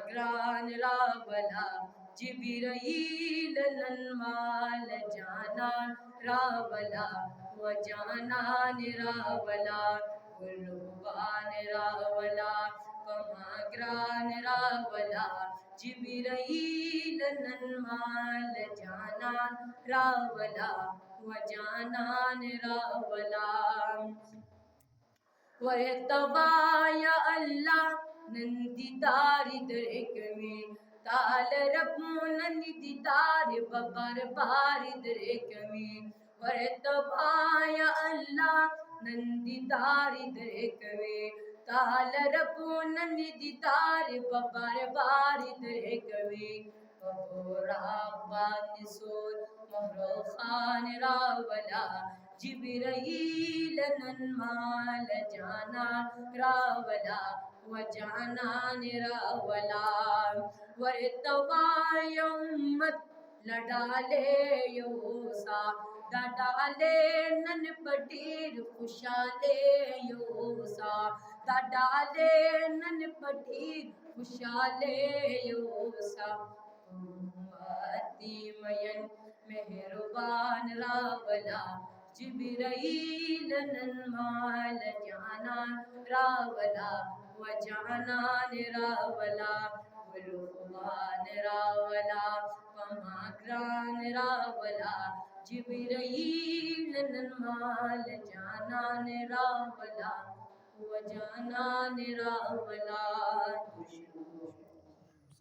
گران راولا جبرائیل ننمال جانان راولا و جانان راولا قربان راولا گران راولا جبرائیل ننمال جانان راولا و جانان راولا ورتوا یا اللہ نندی داری درکمی تال رب نندی داری ببر باری درکمی ورتوا یا اللہ نندی داری درکمی تال رب نندی داری ببر باری درکمی ببورا بان سور مہرو خان راولا جبرائیل ننمال جانان راولا و جانان راولا ورتوا امت لڈالے یوسا دا ڈالے نن پٹیر خوشالے یوسا دا ڈالے نن پٹیر خوشالے یوسا امتی مین مہربان راولا جبرائیل ننمال جانان راولا و جانان راولا ورحمان راولا گران راولا جبرائیل ننمال جانان راولا و جانان راولا